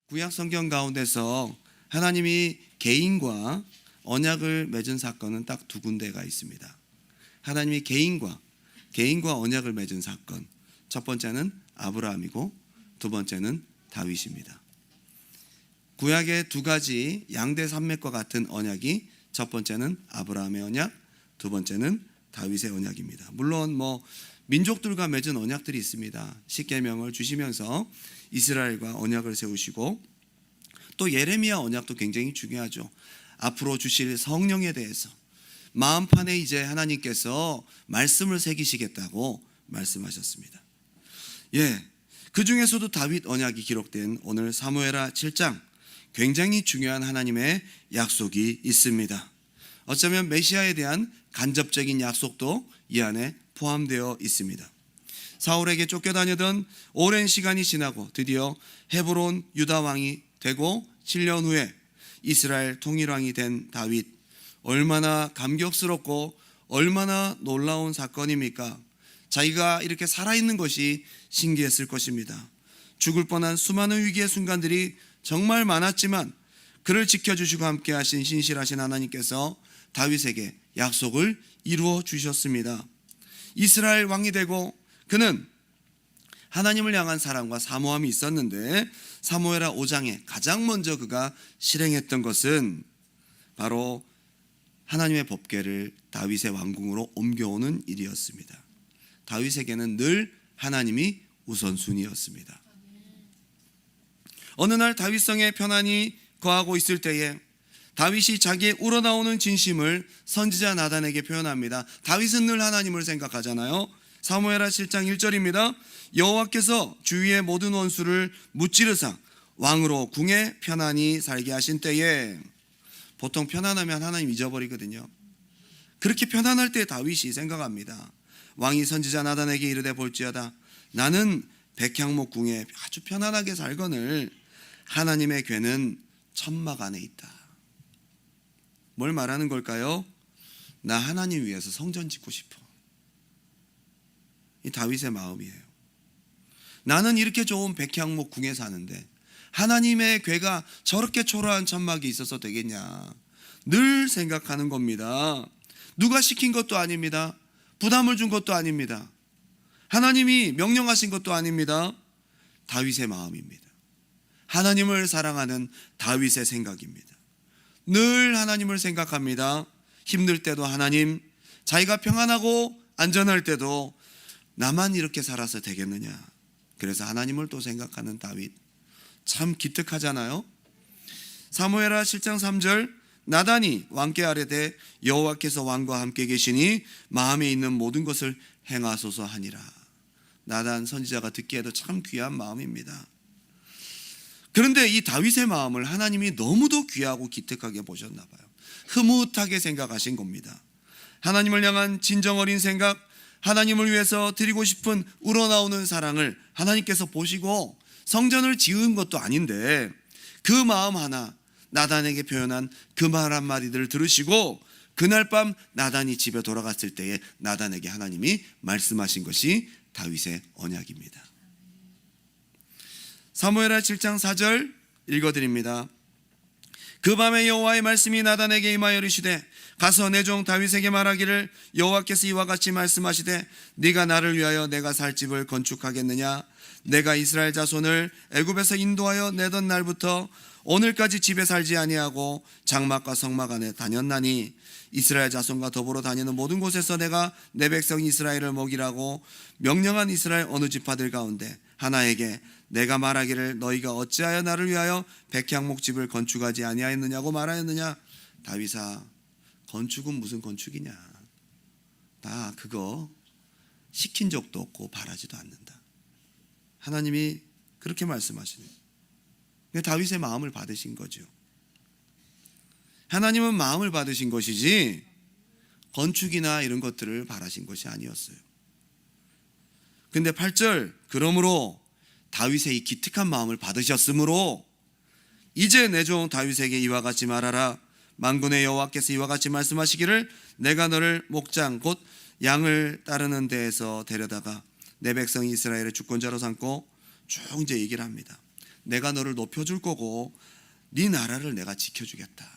구약 성경 가운데서 하나님이 개인과 언약을 맺은 사건은 딱 두 군데가 있습니다. 하나님이 개인과 언약을 맺은 사건, 첫 번째는 아브라함이고 두 번째는 다윗입니다. 구약의 두 가지 양대 산맥과 같은 언약이 첫 번째는 아브라함의 언약, 두 번째는 다윗의 언약입니다. 물론 민족들과 맺은 언약들이 있습니다. 십계명을 주시면서 이스라엘과 언약을 세우시고, 또 예레미야 언약도 굉장히 중요하죠. 앞으로 주실 성령에 대해서 마음판에 이제 하나님께서 말씀을 새기시겠다고 말씀하셨습니다. 그 중에서도 다윗 언약이 기록된 오늘 사무엘하 7장, 굉장히 중요한 하나님의 약속이 있습니다. 어쩌면 메시아에 대한 간접적인 약속도 이 안에 포함되어 있습니다. 사울에게 쫓겨다니던 오랜 시간이 지나고 드디어 헤브론 유다 왕이 되고 7년 후에 이스라엘 통일왕이 된 다윗, 얼마나 감격스럽고 얼마나 놀라운 사건입니까? 자기가 이렇게 살아있는 것이 신기했을 것입니다. 죽을 뻔한 수많은 위기의 순간들이 정말 많았지만 그를 지켜주시고 함께 하신 신실하신 하나님께서 다윗에게 약속을 이루어 주셨습니다. 이스라엘 왕이 되고 그는 하나님을 향한 사랑과 사모함이 있었는데, 사무엘하 5장에 가장 먼저 그가 실행했던 것은 바로 하나님의 법궤를 다윗의 왕궁으로 옮겨오는 일이었습니다. 다윗에게는 늘 하나님이 우선순위였습니다. 어느 날 다윗성에 편안히 거하고 있을 때에 다윗이 자기의 우러나오는 진심을 선지자 나단에게 표현합니다. 다윗은 늘 하나님을 생각하잖아요. 사무엘하 7장 1절입니다. 여호와께서 주위의 모든 원수를 무찌르사 왕으로 궁에 편안히 살게 하신 때에, 보통 편안하면 하나님 잊어버리거든요. 그렇게 편안할 때 다윗이 생각합니다. 왕이 선지자 나단에게 이르되 볼지어다, 나는 백향목 궁에 아주 편안하게 살거늘 하나님의 궤는 천막 안에 있다. 뭘 말하는 걸까요? 나 하나님 위해서 성전 짓고 싶어. 이 다윗의 마음이에요. 나는 이렇게 좋은 백향목 궁에 사는데 하나님의 궤가 저렇게 초라한 천막이 있어서 되겠냐, 늘 생각하는 겁니다. 누가 시킨 것도 아닙니다. 부담을 준 것도 아닙니다. 하나님이 명령하신 것도 아닙니다. 다윗의 마음입니다. 하나님을 사랑하는 다윗의 생각입니다. 늘 하나님을 생각합니다. 힘들 때도 하나님, 자기가 평안하고 안전할 때도 나만 이렇게 살아서 되겠느냐. 그래서 하나님을 또 생각하는 다윗, 참 기특하잖아요. 사무엘하 7장 3절, 나단이 왕께 아뢰되 여호와께서 왕과 함께 계시니 마음에 있는 모든 것을 행하소서 하니라. 나단 선지자가 듣기에도 참 귀한 마음입니다. 그런데 이 다윗의 마음을 하나님이 너무도 귀하고 기특하게 보셨나 봐요. 흐뭇하게 생각하신 겁니다. 하나님을 향한 진정 어린 생각, 하나님을 위해서 드리고 싶은 우러나오는 사랑을 하나님께서 보시고 성전을 지은 것도 아닌데 그 마음 하나, 나단에게 표현한 그 말 한마디들을 들으시고 그날 밤 나단이 집에 돌아갔을 때에 나단에게 하나님이 말씀하신 것이 다윗의 언약입니다. 사무엘하 7장 4절 읽어드립니다. 그 밤에 여호와의 말씀이 나단에게 임하여 이르시되 가서 내 종 다윗에게 말하기를 여호와께서 이와 같이 말씀하시되 네가 나를 위하여 내가 살 집을 건축하겠느냐. 내가 이스라엘 자손을 애굽에서 인도하여 내던 날부터 오늘까지 집에 살지 아니하고 장막과 성막 안에 다녔나니 이스라엘 자손과 더불어 다니는 모든 곳에서 내가 내 백성 이스라엘을 먹이라고 명령한 이스라엘 어느 지파들 가운데 하나에게 내가 말하기를 너희가 어찌하여 나를 위하여 백향목집을 건축하지 아니하였느냐고 말하였느냐. 다윗아, 건축은 무슨 건축이냐. 나 그거 시킨 적도 없고 바라지도 않는다. 하나님이 그렇게 말씀하시네요. 다윗의 마음을 받으신 거죠. 하나님은 마음을 받으신 것이지 건축이나 이런 것들을 바라신 것이 아니었어요. 근데 8절, 그러므로 다윗의 이 기특한 마음을 받으셨으므로 이제 내 종 다윗에게 이와 같이 말하라. 만군의 여호와께서 이와 같이 말씀하시기를 내가 너를 목장 곧 양을 따르는 데에서 데려다가 내 백성 이스라엘의 주권자로 삼고 쭉 이제 얘기를 합니다. 내가 너를 높여줄 거고 네 나라를 내가 지켜주겠다.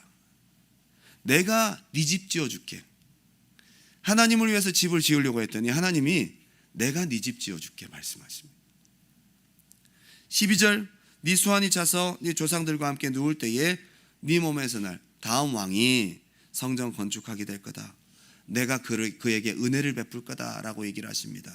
내가 네 집 지어줄게. 하나님을 위해서 집을 지으려고 했더니 하나님이 내가 네 집 지어줄게 말씀하십니다. 12절 네 수완이 차서 네 조상들과 함께 누울 때에 네 몸에서 날 다음 왕이 성전 건축하게 될 거다. 내가 그에게 은혜를 베풀 거다라고 얘기를 하십니다.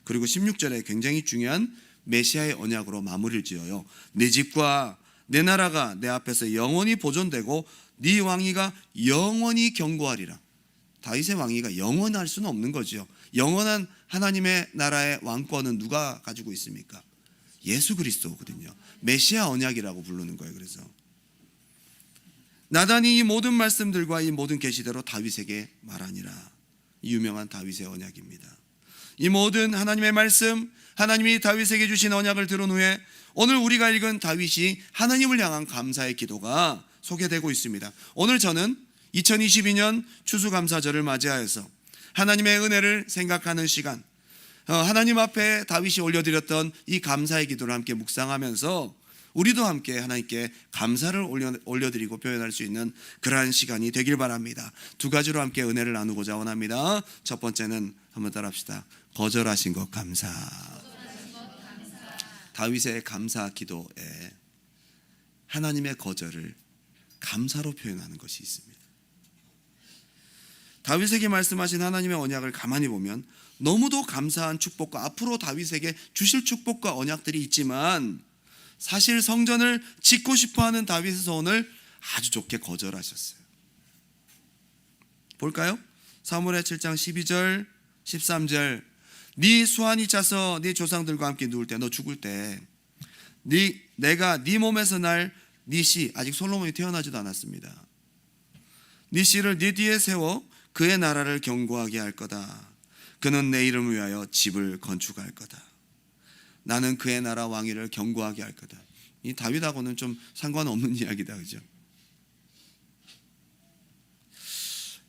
그리고 16절에 굉장히 중요한 메시아의 언약으로 마무리를 지어요. 네 집과 내 나라가 내 앞에서 영원히 보존되고 네 왕위가 영원히 견고하리라. 다윗의 왕위가 영원할 수는 없는 거죠. 영원한 하나님의 나라의 왕권은 누가 가지고 있습니까? 예수 그리스도거든요. 메시아 언약이라고 부르는 거예요. 그래서 나단이 이 모든 말씀들과 이 모든 계시대로 다윗에게 말하니라. 유명한 다윗의 언약입니다. 이 모든 하나님의 말씀, 하나님이 다윗에게 주신 언약을 들은 후에 오늘 우리가 읽은 다윗이 하나님을 향한 감사의 기도가 소개되고 있습니다. 오늘 저는 2022년 추수감사절을 맞이하여서 하나님의 은혜를 생각하는 시간, 하나님 앞에 다윗이 올려드렸던 이 감사의 기도를 함께 묵상하면서 우리도 함께 하나님께 감사를 올려드리고 표현할 수 있는 그러한 시간이 되길 바랍니다. 두 가지로 함께 은혜를 나누고자 원합니다. 첫 번째는 한번 따라합시다. 거절하신 것 감사. 다윗의 감사 기도에 하나님의 거절을 감사로 표현하는 것이 있습니다. 다윗에게 말씀하신 하나님의 언약을 가만히 보면 너무도 감사한 축복과 앞으로 다윗에게 주실 축복과 언약들이 있지만 사실 성전을 짓고 싶어하는 다윗의 소원을 아주 좋게 거절하셨어요. 볼까요? 사무엘 7장 12절 13절 네 수완이 차서 네 조상들과 함께 누울 때 너 죽을 때 내가 네 몸에서 날 네 씨 아직 솔로몬이 태어나지도 않았습니다. 네 씨를 네 뒤에 세워 그의 나라를 견고하게 할 거다. 그는 내 이름을 위하여 집을 건축할 거다. 나는 그의 나라 왕위를 견고하게 할 거다. 이 다윗하고는 좀 상관없는 이야기다, 그죠?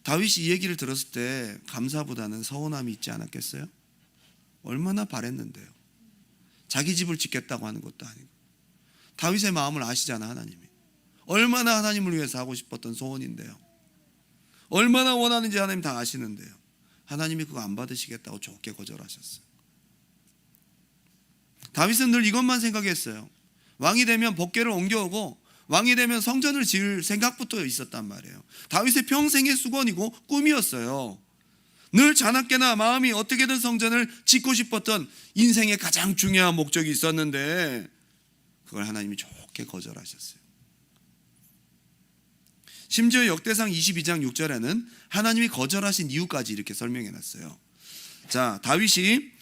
다윗이 이 얘기를 들었을 때 감사보다는 서운함이 있지 않았겠어요? 얼마나 바랬는데요. 자기 집을 짓겠다고 하는 것도 아니고. 다윗의 마음을 아시잖아, 하나님이. 얼마나 하나님을 위해서 하고 싶었던 소원인데요. 얼마나 원하는지 하나님 다 아시는데요. 하나님이 그거 안 받으시겠다고 좋게 거절하셨어요. 다윗은 늘 이것만 생각했어요. 왕이 되면 법궤를 옮겨오고 왕이 되면 성전을 지을 생각부터 있었단 말이에요. 다윗의 평생의 수건이고 꿈이었어요. 늘 자나깨나 마음이 어떻게든 성전을 짓고 싶었던 인생의 가장 중요한 목적이 있었는데 그걸 하나님이 좋게 거절하셨어요. 심지어 역대상 22장 6절에는 하나님이 거절하신 이유까지 이렇게 설명해놨어요. 자, 다윗이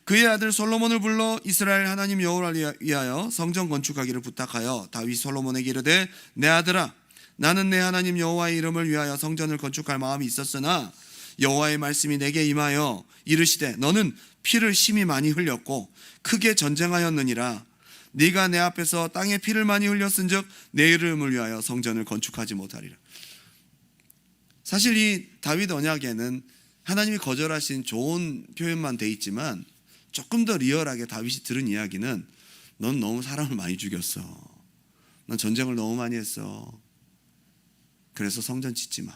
그의 아들 솔로몬을 불러 이스라엘 하나님 여호와를 위하여 성전 건축하기를 부탁하여 다윗 솔로몬에게 이르되 내 아들아 나는 내 하나님 여호와의 이름을 위하여 성전을 건축할 마음이 있었으나 여호와의 말씀이 내게 임하여 이르시되 너는 피를 심히 많이 흘렸고 크게 전쟁하였느니라. 네가 내 앞에서 땅에 피를 많이 흘렸은즉 내 이름을 위하여 성전을 건축하지 못하리라. 사실 이 다윗 언약에는 하나님이 거절하신 좋은 표현만 돼 있지만 조금 더 리얼하게 다윗이 들은 이야기는 넌 너무 사람을 많이 죽였어. 넌 전쟁을 너무 많이 했어. 그래서 성전 짓지 마.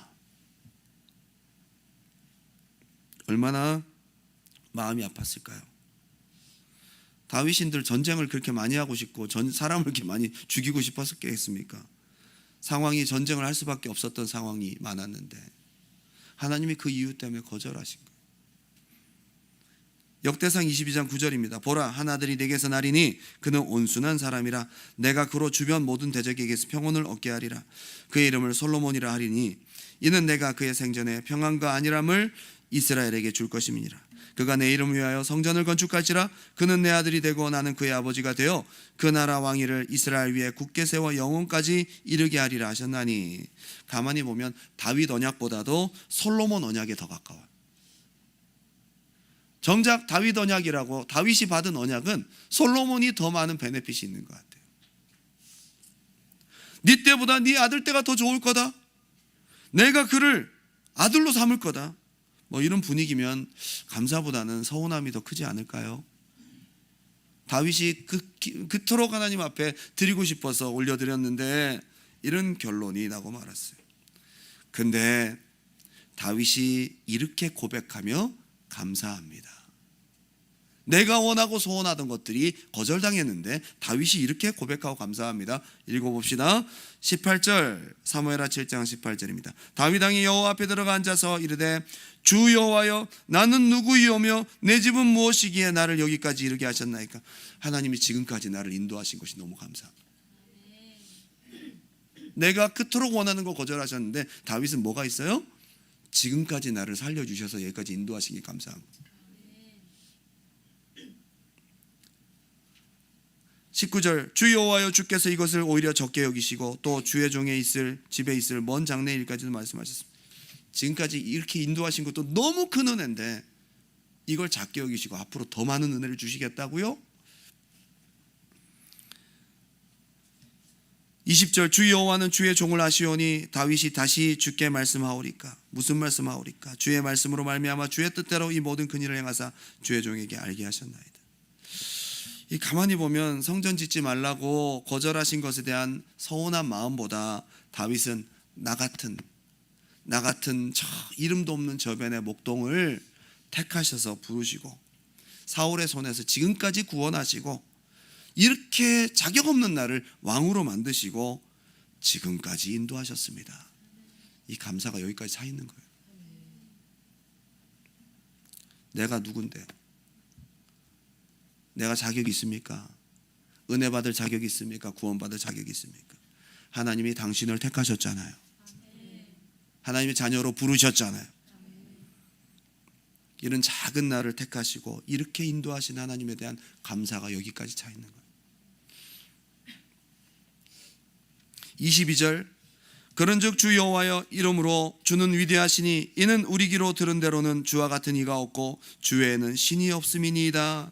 얼마나 마음이 아팠을까요? 다윗인들 전쟁을 그렇게 많이 하고 싶고 사람을 그렇게 많이 죽이고 싶었겠습니까? 상황이 전쟁을 할 수밖에 없었던 상황이 많았는데 하나님이 그 이유 때문에 거절하신 거예요. 역대상 22장 9절입니다. 보라 한 아들이 내게서 나리니 그는 온순한 사람이라 내가 그로 주변 모든 대적에게서 평온을 얻게 하리라. 그의 이름을 솔로몬이라 하리니 이는 내가 그의 생전에 평안과 안일함을 이스라엘에게 줄 것임이니라. 그가 내 이름을 위하여 성전을 건축할지라. 그는 내 아들이 되고 나는 그의 아버지가 되어 그 나라 왕위를 이스라엘 위에 굳게 세워 영원까지 이르게 하리라 하셨나니. 가만히 보면 다윗 언약보다도 솔로몬 언약에 더 가까워요. 정작 다윗 언약이라고 다윗이 받은 언약은 솔로몬이 더 많은 베네핏이 있는 것 같아요. 네 때보다 네 아들 때가 더 좋을 거다. 내가 그를 아들로 삼을 거다. 뭐 이런 분위기면 감사보다는 서운함이 더 크지 않을까요? 다윗이 그토록 하나님 앞에 드리고 싶어서 올려드렸는데 이런 결론이 나고 말았어요. 근데 다윗이 이렇게 고백하며 감사합니다. 내가 원하고 소원하던 것들이 거절당했는데 다윗이 이렇게 고백하고 감사합니다. 읽어봅시다. 18절, 사무엘하 7장 18절입니다. 다윗 왕이 여호와 앞에 들어가 앉아서 이르되 주 여호와여, 나는 누구이오며 내 집은 무엇이기에 나를 여기까지 이르게 하셨나이까. 하나님이 지금까지 나를 인도하신 것이 너무 감사합니다. 내가 그토록 원하는 거 거절하셨는데 다윗은 뭐가 있어요? 지금까지 나를 살려주셔서 여기까지 인도하신 게 감사한 거예요. 19절, 주 여호와여, 주께서 이것을 오히려 적게 여기시고 또 주의 종에 있을 집에 있을 먼 장래 일까지도 말씀하셨습니다. 지금까지 이렇게 인도하신 것도 너무 큰 은혜인데 이걸 작게 여기시고 앞으로 더 많은 은혜를 주시겠다고요? 20절, 주 여호와는 주의 종을 아시오니 다윗이 다시 주께 말씀하오리까. 무슨 말씀하오리까? 주의 말씀으로 말미암아 주의 뜻대로 이 모든 큰 일을 행하사 주의 종에게 알게 하셨나이다. 이 가만히 보면 성전 짓지 말라고 거절하신 것에 대한 서운한 마음보다 다윗은 나 같은 저 이름도 없는 저변의 목동을 택하셔서 부르시고 사울의 손에서 지금까지 구원하시고 이렇게 자격 없는 나를 왕으로 만드시고 지금까지 인도하셨습니다. 이 감사가 여기까지 차 있는 거예요. 내가 누군데? 내가 자격이 있습니까? 은혜 받을 자격이 있습니까? 구원받을 자격이 있습니까? 하나님이 당신을 택하셨잖아요. 하나님이 자녀로 부르셨잖아요. 이런 작은 나를 택하시고 이렇게 인도하신 하나님에 대한 감사가 여기까지 차 있는 거예요. 22절, 그런즉 주 여호와여, 이러므로 주는 위대하시니 이는 우리 귀로 들은 대로는 주와 같은 이가 없고 주 외에는 신이 없음이니이다.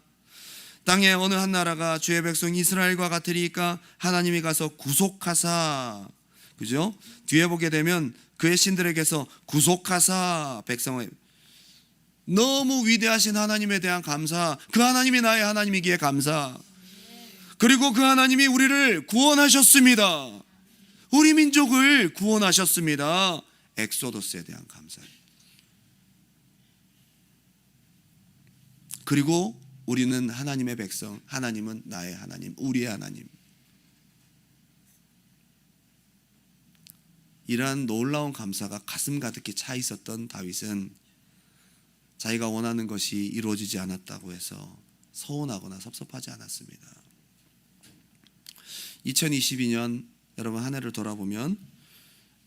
땅에 어느 한 나라가 주의 백성 이스라엘과 같으리까. 하나님이 가서 구속하사, 그죠? 뒤에 보게 되면 그의 신들에게서 구속하사 백성을, 너무 위대하신 하나님에 대한 감사, 그 하나님이 나의 하나님이기에 감사, 그리고 그 하나님이 우리를 구원하셨습니다. 우리 민족을 구원하셨습니다. 엑소더스에 대한 감사. 그리고 우리는 하나님의 백성, 하나님은 나의 하나님, 우리의 하나님. 이러한 놀라운 감사가 가슴 가득히 차 있었던 다윗은 자기가 원하는 것이 이루어지지 않았다고 해서 서운하거나 섭섭하지 않았습니다. 2022년 여러분 한 해를 돌아보면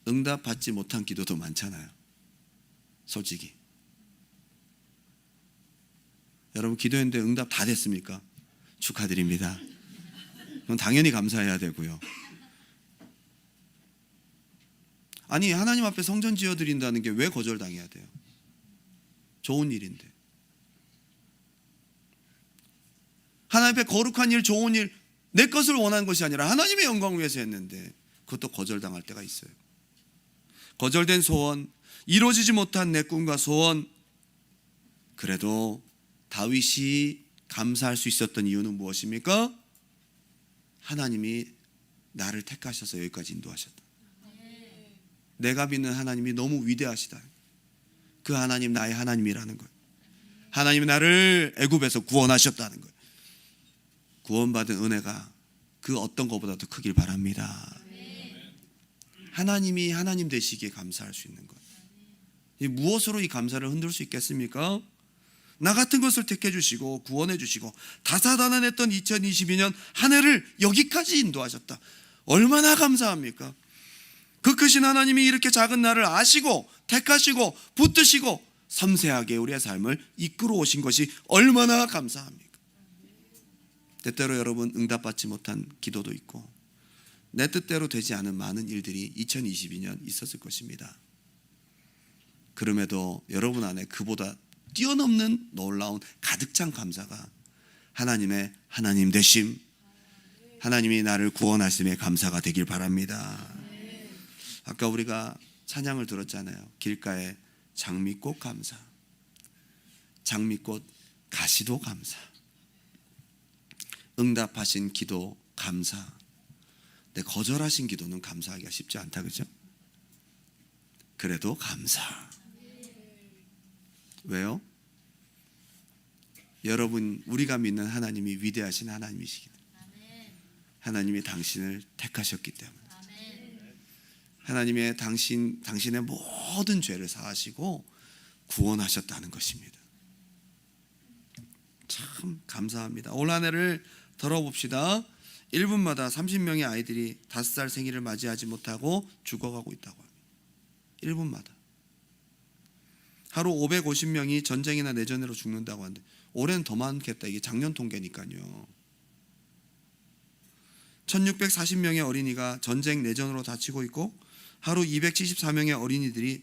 응답받지 못한 기도도 많잖아요. 솔직히 여러분 기도했는데 응답 다 됐습니까? 축하드립니다. 그럼 당연히 감사해야 되고요. 아니, 하나님 앞에 성전 지어드린다는 게 왜 거절당해야 돼요? 좋은 일인데. 하나님 앞에 거룩한 일, 좋은 일, 내 것을 원하는 것이 아니라 하나님의 영광을 위해서 했는데 그것도 거절당할 때가 있어요. 거절된 소원, 이루어지지 못한 내 꿈과 소원. 그래도 다윗이 감사할 수 있었던 이유는 무엇입니까? 하나님이 나를 택하셔서 여기까지 인도하셨다. 내가 믿는 하나님이 너무 위대하시다. 그 하나님 나의 하나님이라는 거예요. 하나님이 나를 애굽에서 구원하셨다는 거예요. 구원받은 은혜가 그 어떤 것보다도 크길 바랍니다. 하나님이 하나님 되시기에 감사할 수 있는 거예요. 무엇으로 이 감사를 흔들 수 있겠습니까? 나 같은 것을 택해 주시고 구원해 주시고 다사다난했던 2022년 한 해를 여기까지 인도하셨다. 얼마나 감사합니까? 그 크신 하나님이 이렇게 작은 나를 아시고 택하시고 붙드시고 섬세하게 우리의 삶을 이끌어 오신 것이 얼마나 감사합니까? 때때로 여러분 응답받지 못한 기도도 있고 내 뜻대로 되지 않은 많은 일들이 2022년 있었을 것입니다. 그럼에도 여러분 안에 그보다 뛰어넘는 놀라운 가득 찬 감사가 하나님의 하나님 되심, 하나님이 나를 구원하심에 감사가 되길 바랍니다. 아까 우리가 찬양을 들었잖아요. 길가에 장미꽃 감사, 장미꽃 가시도 감사. 응답하신 기도 감사. 근데 거절하신 기도는 감사하기가 쉽지 않다, 그죠? 그래도 감사. 왜요? 여러분, 우리가 믿는 하나님이 위대하신 하나님이시기 때문에, 하나님이 당신을 택하셨기 때문에, 하나님의 당신의 모든 죄를 사하시고 구원하셨다는 것입니다. 참 감사합니다. 올 한 해를 덜어봅시다. 1분마다 30명의 아이들이 5살 생일을 맞이하지 못하고 죽어가고 있다고 합니다. 1분마다. 하루 550명이 전쟁이나 내전으로 죽는다고 하는데 올해는 더 많겠다. 이게 작년 통계니까요. 1640명의 어린이가 전쟁 내전으로 다치고 있고 하루 274명의 어린이들이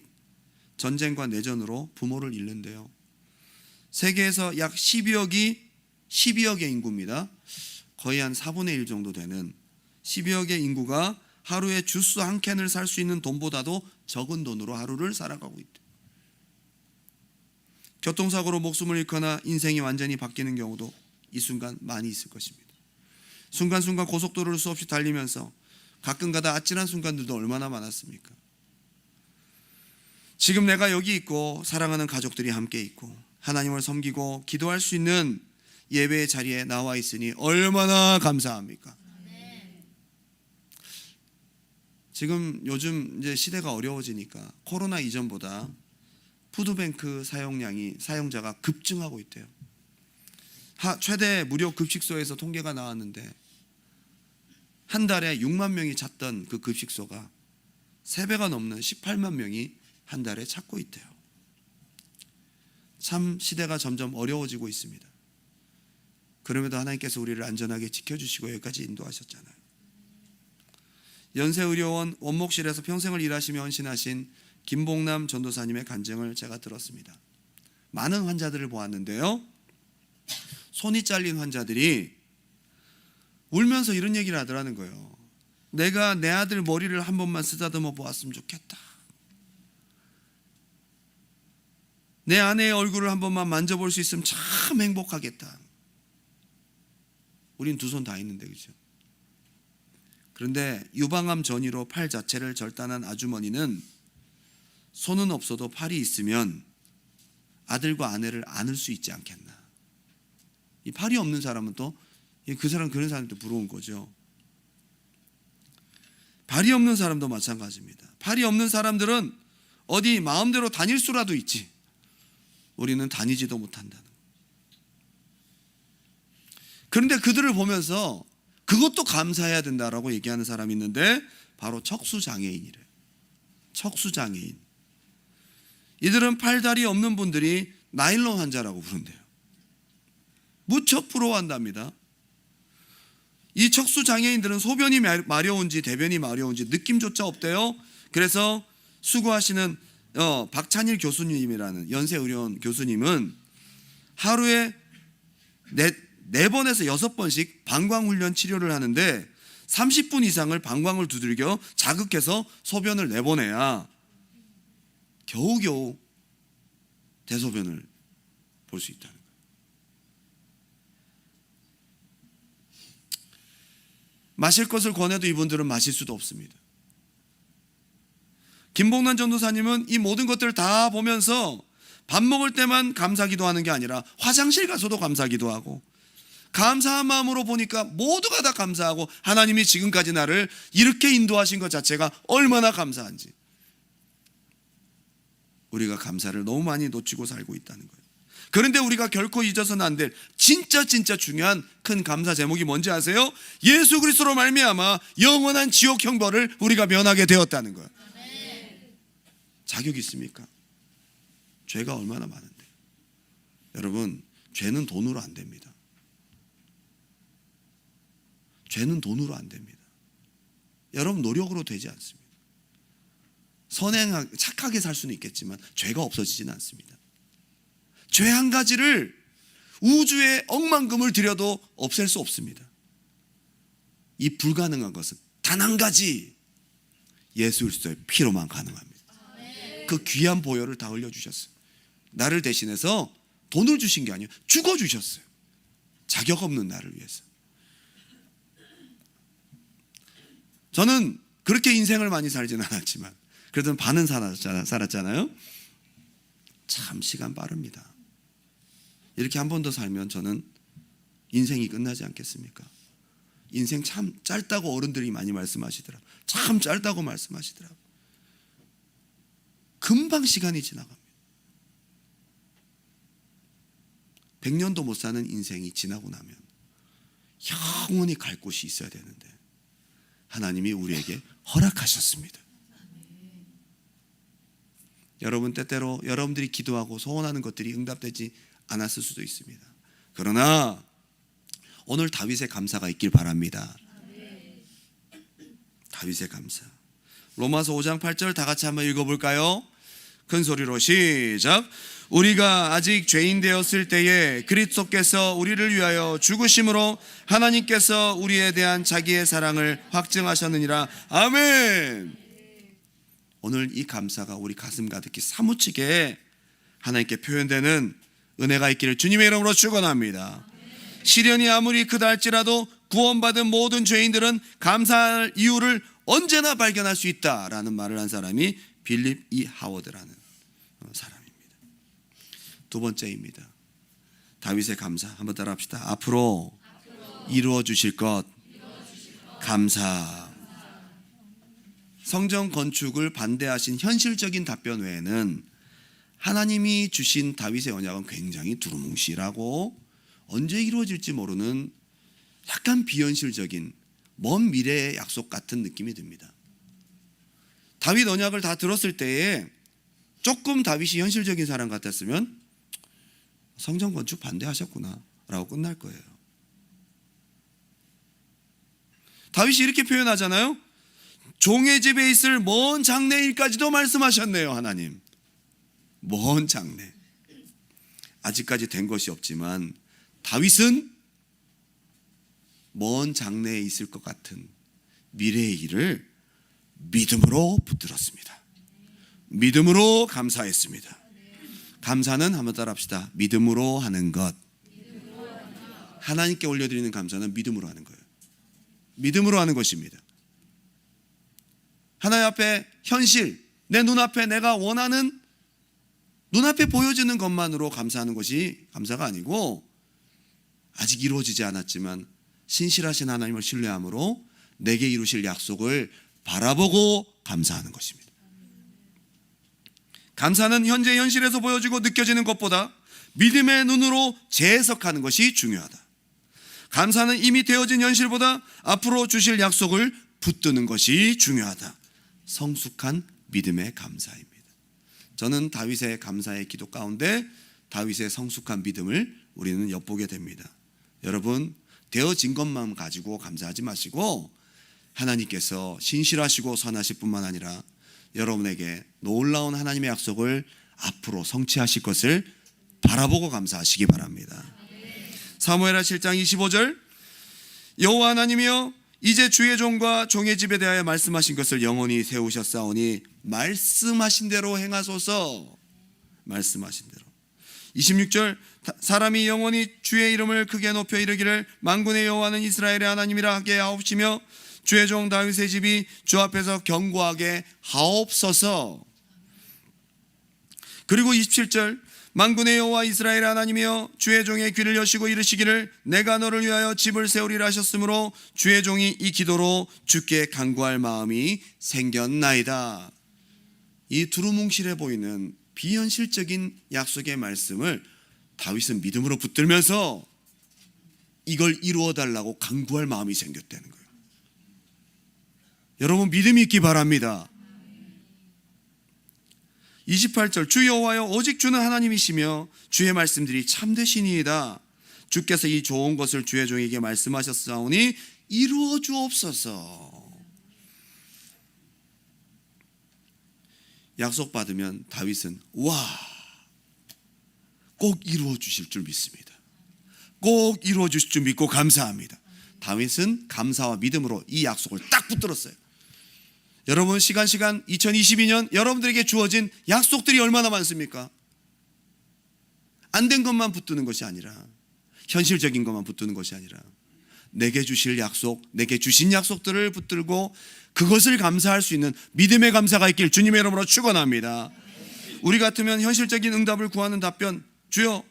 전쟁과 내전으로 부모를 잃는데요. 세계에서 약 12억의 인구입니다. 거의 한 4분의 1 정도 되는 12억의 인구가 하루에 주스 한 캔을 살 수 있는 돈보다도 적은 돈으로 하루를 살아가고 있다. 교통사고로 목숨을 잃거나 인생이 완전히 바뀌는 경우도 이 순간 많이 있을 것입니다. 순간순간 고속도로를 수없이 달리면서 가끔가다 아찔한 순간들도 얼마나 많았습니까? 지금 내가 여기 있고 사랑하는 가족들이 함께 있고 하나님을 섬기고 기도할 수 있는 예배의 자리에 나와 있으니 얼마나 감사합니까? 지금 요즘 이제 시대가 어려워지니까 코로나 이전보다 푸드뱅크 사용자가 급증하고 있대요. 최대 무료 급식소에서 통계가 나왔는데 한 달에 6만 명이 찾던 그 급식소가 3배가 넘는 18만 명이 한 달에 찾고 있대요. 참 시대가 점점 어려워지고 있습니다. 그럼에도 하나님께서 우리를 안전하게 지켜주시고 여기까지 인도하셨잖아요. 연세의료원 원목실에서 평생을 일하시며 헌신하신 김봉남 전도사님의 간증을 제가 들었습니다. 많은 환자들을 보았는데요, 손이 잘린 환자들이 울면서 이런 얘기를 하더라는 거예요. 내가 내 아들 머리를 한 번만 쓰다듬어 보았으면 좋겠다. 내 아내의 얼굴을 한 번만 만져볼 수 있으면 참 행복하겠다. 우린 2손 다 있는데, 그렇죠? 그런데 유방암 전이로 팔 자체를 절단한 아주머니는 손은 없어도 팔이 있으면 아들과 아내를 안을 수 있지 않겠나. 이 팔이 없는 사람은 또 그런 사람도 부러운 거죠. 발이 없는 사람도 마찬가지입니다. 팔이 없는 사람들은 어디 마음대로 다닐 수라도 있지, 우리는 다니지도 못한다는. 그런데 그들을 보면서 그것도 감사해야 된다라고 얘기하는 사람이 있는데 바로 척수장애인이래요. 척수장애인. 이들은 팔다리 없는 분들이 나일론 환자라고 부른대요. 무척 부러워한답니다. 이 척수장애인들은 소변이 마려운지 대변이 마려운지 느낌조차 없대요. 그래서 수고하시는 박찬일 교수님이라는 연세의료원 교수님은 하루에 4번에서 6번씩 방광훈련 치료를 하는데 30분 이상을 방광을 두들겨 자극해서 소변을 내보내야 겨우겨우 대소변을 볼 수 있다는 거예요. 마실 것을 권해도 이분들은 마실 수도 없습니다. 김봉남 전도사님은 이 모든 것들을 다 보면서 밥 먹을 때만 감사기도 하는 게 아니라 화장실 가서도 감사기도 하고, 감사한 마음으로 보니까 모두가 다 감사하고 하나님이 지금까지 나를 이렇게 인도하신 것 자체가 얼마나 감사한지. 우리가 감사를 너무 많이 놓치고 살고 있다는 거예요. 그런데 우리가 결코 잊어서는 안 될 진짜 중요한 큰 감사 제목이 뭔지 아세요? 예수 그리스도로 말미암아 영원한 지옥 형벌을 우리가 면하게 되었다는 거예요. 자격 있습니까? 죄가 얼마나 많은데. 여러분, 죄는 돈으로 안 됩니다. 죄는 돈으로 안 됩니다. 여러분 노력으로 되지 않습니다. 착하게 살 수는 있겠지만 죄가 없어지지는 않습니다. 죄 한 가지를 우주에 억만금을 들여도 없앨 수 없습니다. 이 불가능한 것은 단 한 가지, 예수 그리스도의 피로만 가능합니다. 그 귀한 보혈을 다 흘려주셨어요. 나를 대신해서 돈을 주신 게 아니에요. 죽어주셨어요. 자격 없는 나를 위해서. 저는 그렇게 인생을 많이 살지는 않았지만 그래도 반은 살았잖아요. 참 시간 빠릅니다. 이렇게 한 번 더 살면 저는 인생이 끝나지 않겠습니까? 인생 참 짧다고 어른들이 많이 말씀하시더라고요. 참 짧다고 말씀하시더라고요. 금방 시간이 지나갑니다. 100년도 못 사는 인생이 지나고 나면 영원히 갈 곳이 있어야 되는데 하나님이 우리에게 허락하셨습니다. 여러분 때때로 여러분들이 기도하고 소원하는 것들이 응답되지 않았을 수도 있습니다. 그러나 오늘 다윗의 감사가 있길 바랍니다. 다윗의 감사. 로마서 5장 8절 다 같이 한번 읽어볼까요? 큰 소리로 시작. 우리가 아직 죄인 되었을 때에 그리스도께서 우리를 위하여 죽으심으로 하나님께서 우리에 대한 자기의 사랑을 확증하셨느니라. 아멘. 오늘 이 감사가 우리 가슴 가득히 사무치게 하나님께 표현되는 은혜가 있기를 주님의 이름으로 축원합니다. 시련이 아무리 크다 할지라도 구원받은 모든 죄인들은 감사할 이유를 언제나 발견할 수 있다라는 말을 한 사람이 빌립 E. 하워드라는 사람입니다. 두 번째입니다. 다윗의 감사. 한번 따라 합시다. 앞으로 이루어 주실 것 감사. 성전 건축을 반대하신 현실적인 답변 외에는 하나님이 주신 다윗의 언약은 굉장히 두루뭉실하고 언제 이루어질지 모르는 약간 비현실적인 먼 미래의 약속 같은 느낌이 듭니다. 다윗 언약을 다 들었을 때에 조금 다윗이 현실적인 사람 같았으면 성전 건축 반대하셨구나 라고 끝날 거예요. 다윗이 이렇게 표현하잖아요. 종의 집에 있을 먼 장래일까지도 말씀하셨네요. 하나님, 먼 장래. 아직까지 된 것이 없지만 다윗은 먼 장래에 있을 것 같은 미래의 일을 믿음으로 붙들었습니다. 믿음으로 감사했습니다. 감사는 한번 따라 합시다. 믿음으로 하는 것. 하나님께 올려드리는 감사는 믿음으로 하는 거예요. 믿음으로 하는 것입니다. 하나님 앞에 현실, 내 눈앞에 내가 원하는 눈앞에 보여지는 것만으로 감사하는 것이 감사가 아니고 아직 이루어지지 않았지만 신실하신 하나님을 신뢰함으로 내게 이루실 약속을 바라보고 감사하는 것입니다. 감사는 현재 현실에서 보여지고 느껴지는 것보다 믿음의 눈으로 재해석하는 것이 중요하다. 감사는 이미 되어진 현실보다 앞으로 주실 약속을 붙드는 것이 중요하다. 성숙한 믿음의 감사입니다. 저는 다윗의 감사의 기도 가운데 다윗의 성숙한 믿음을 우리는 엿보게 됩니다. 여러분, 되어진 것만 가지고 감사하지 마시고 하나님께서 신실하시고 선하실 뿐만 아니라 여러분에게 놀라운 하나님의 약속을 앞으로 성취하실 것을 바라보고 감사하시기 바랍니다. 사무엘하 7장 25절 여호와 하나님이여 이제 주의 종과 종의 집에 대하여 말씀하신 것을 영원히 세우셨사오니 말씀하신 대로 행하소서. 말씀하신 대로. 26절 사람이 영원히 주의 이름을 크게 높여 이르기를 만군의 여호와는 이스라엘의 하나님이라 하게 하옵시며 주의 종 다윗의 집이 주 앞에서 견고하게 하옵소서. 그리고 27절 만군의 여호와 이스라엘 하나님이여 주의 종의 귀를 여시고 이르시기를 내가 너를 위하여 집을 세우리라 하셨으므로 주의 종이 이 기도로 주께 간구할 마음이 생겼나이다. 이 두루뭉실해 보이는 비현실적인 약속의 말씀을 다윗은 믿음으로 붙들면서 이걸 이루어 달라고 간구할 마음이 생겼다는 거예요. 여러분 믿음이 있기 바랍니다. 28절 주 여호와여 오직 주는 하나님이시며 주의 말씀들이 참되시니이다. 주께서 이 좋은 것을 주의 종에게 말씀하셨사오니 이루어 주옵소서. 약속받으면 다윗은 꼭 이루어 주실 줄 믿습니다. 꼭 이루어 주실 줄 믿고 감사합니다. 다윗은 감사와 믿음으로 이 약속을 딱 붙들었어요. 여러분 시간 2022년 여러분들에게 주어진 약속들이 얼마나 많습니까? 안 된 것만 붙드는 것이 아니라 현실적인 것만 붙드는 것이 아니라 내게 주실 약속, 내게 주신 약속들을 붙들고 그것을 감사할 수 있는 믿음의 감사가 있길 주님의 이름으로 축원합니다. 우리 같으면 현실적인 응답을 구하는 답변, 주여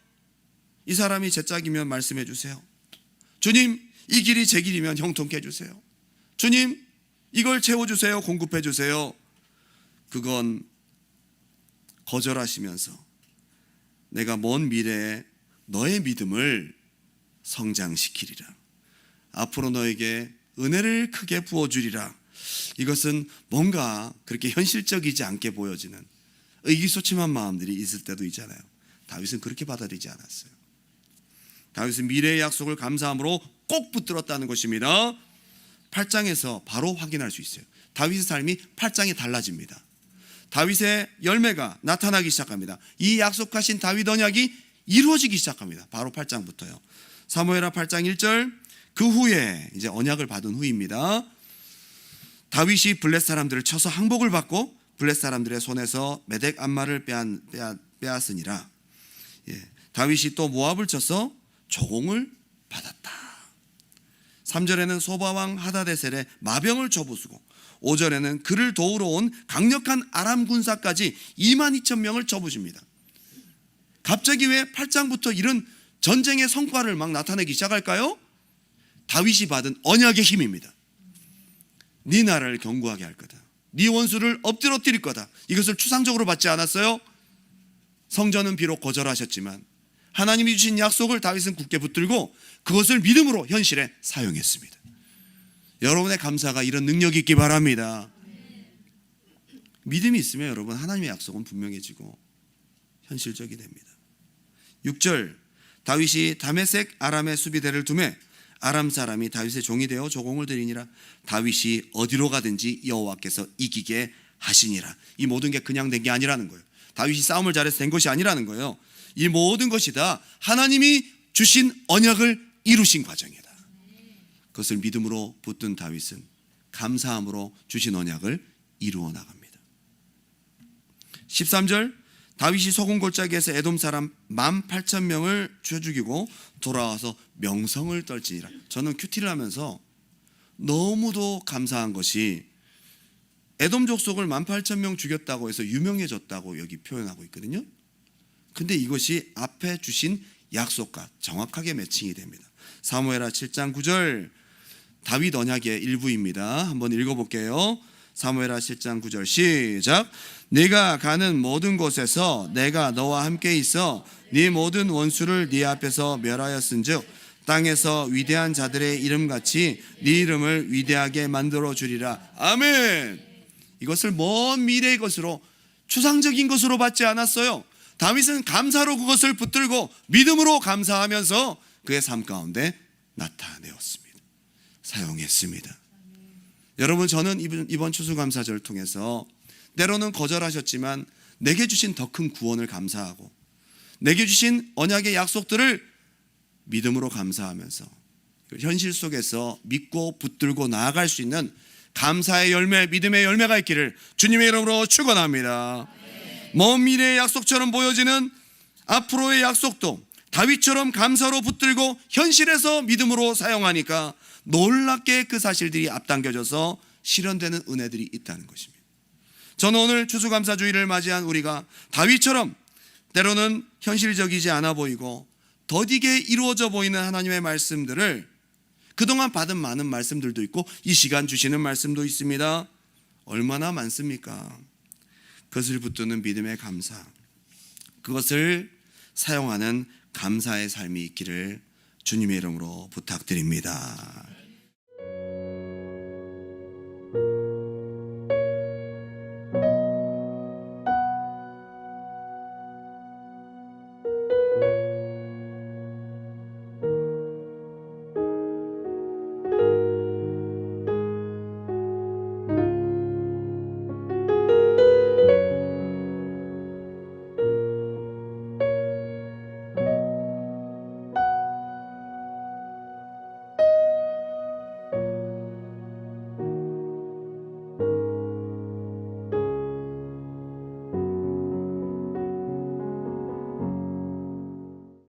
이 사람이 제 짝이면 말씀해 주세요. 주님 이 길이 제 길이면 형통케 해주세요. 주님 이걸 채워주세요. 공급해 주세요. 그건 거절하시면서 내가 먼 미래에 너의 믿음을 성장시키리라. 앞으로 너에게 은혜를 크게 부어주리라. 이것은 뭔가 그렇게 현실적이지 않게 보여지는 의기소침한 마음들이 있을 때도 있잖아요. 다윗은 그렇게 받아들이지 않았어요. 다윗은 미래의 약속을 감사함으로 꼭 붙들었다는 것입니다. 8장에서 바로 확인할 수 있어요. 다윗의 삶이 8장에 달라집니다. 다윗의 열매가 나타나기 시작합니다. 이 약속하신 다윗 언약이 이루어지기 시작합니다. 바로 8장부터요. 사무엘하 8장 1절, 그 후에 이제 언약을 받은 후입니다. 다윗이 블렛 사람들을 쳐서 항복을 받고 블렛 사람들의 손에서 메덱 암마를 빼앗으니라. 다윗이 또 모압을 쳐서 조공을 받았다. 3절에는 소바왕 하다데셀의 마병을 쳐부수고 5절에는 그를 도우러 온 강력한 아람 군사까지 22,000명을 쳐부십니다. 갑자기 왜 8장부터 이런 전쟁의 성과를 막 나타내기 시작할까요? 다윗이 받은 언약의 힘입니다. 네 나라를 견고하게 할 거다. 네 원수를 엎드러뜨릴 거다. 이것을 추상적으로 받지 않았어요? 성전은 비록 거절하셨지만 하나님이 주신 약속을 다윗은 굳게 붙들고 그것을 믿음으로 현실에 사용했습니다. 여러분의 감사가 이런 능력이 있기 바랍니다. 믿음이 있으면 여러분 하나님의 약속은 분명해지고 현실적이 됩니다. 6절, 다윗이 다메섹 아람의 수비대를 두매 아람 사람이 다윗의 종이 되어 조공을 드리니라. 다윗이 어디로 가든지 여호와께서 이기게 하시니라. 이 모든 게 그냥 된 게 아니라는 거예요. 다윗이 싸움을 잘해서 된 것이 아니라는 거예요. 이 모든 것이 다 하나님이 주신 언약을 이루신 과정이다. 그것을 믿음으로 붙든 다윗은 감사함으로 주신 언약을 이루어 나갑니다. 13절, 다윗이 소금 골짜기에서 에돔 사람 18,000명을 죽여 죽이고 돌아와서 명성을 떨치니라. 저는 큐티를 하면서 너무도 감사한 것이 에돔 족속을 18,000명 죽였다고 해서 유명해졌다고 여기 표현하고 있거든요. 근데 이것이 앞에 주신 약속과 정확하게 매칭이 됩니다. 사무엘하 7장 9절, 다윗 언약의 일부입니다. 한번 읽어볼게요. 사무엘하 7장 9절 시작. 네가 가는 모든 곳에서 내가 너와 함께 있어 네 모든 원수를 네 앞에서 멸하였은즉 땅에서 위대한 자들의 이름같이 네 이름을 위대하게 만들어 주리라. 아멘. 이것을 먼 미래의 것으로 추상적인 것으로 받지 않았어요. 다윗은 감사로 그것을 붙들고 믿음으로 감사하면서 그의 삶 가운데 나타내었습니다. 사용했습니다. 여러분, 저는 이번 추수감사절을 통해서 때로는 거절하셨지만 내게 주신 더 큰 구원을 감사하고 내게 주신 언약의 약속들을 믿음으로 감사하면서 현실 속에서 믿고 붙들고 나아갈 수 있는 감사의 열매, 믿음의 열매가 있기를 주님의 이름으로 축원합니다. 먼 미래의 약속처럼 보여지는 앞으로의 약속도 다윗처럼 감사로 붙들고 현실에서 믿음으로 사용하니까 놀랍게 그 사실들이 앞당겨져서 실현되는 은혜들이 있다는 것입니다. 저는 오늘 추수감사주의를 맞이한 우리가 다윗처럼 때로는 현실적이지 않아 보이고 더디게 이루어져 보이는 하나님의 말씀들을 그동안 받은 많은 말씀들도 있고 이 시간 주시는 말씀도 있습니다. 얼마나 많습니까? 그것을 붙드는 믿음의 감사, 그것을 사용하는 감사의 삶이 있기를 주님의 이름으로 부탁드립니다.